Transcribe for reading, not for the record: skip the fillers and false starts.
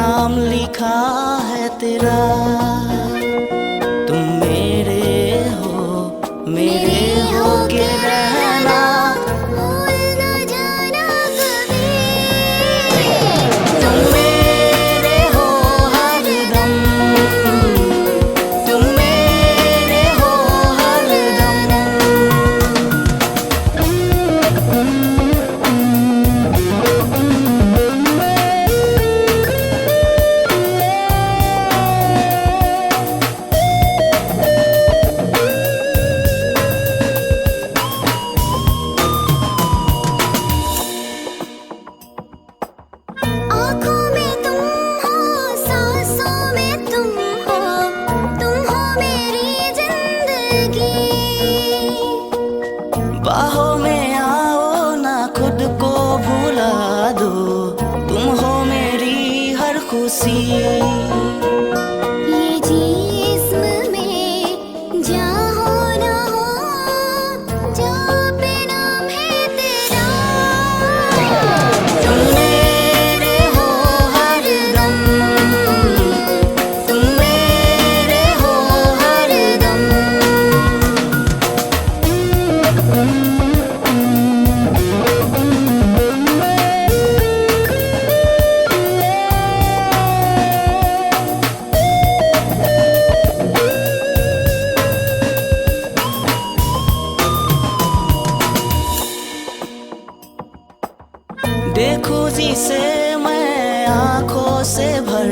नाम लिखा है तेरा। तुम मेरे हो के रहना, भूल न जाना कभी। तुम मेरे हो हरदम, तुम मेरे हो हरदम। आँखों में तुम हो, सांसों में तुम हो मेरी जिंदगी। बाहों में आओ ना, खुद को भुला दो, तुम हो मेरी हर खुशी। ये जिस्म में जहाँ हो ना हो, जहाँ पे नाम है तेरा। तुम मेरे हो हरदम, तुम मेरे हो हरदम। देखो जिसे मैं आंखों से भर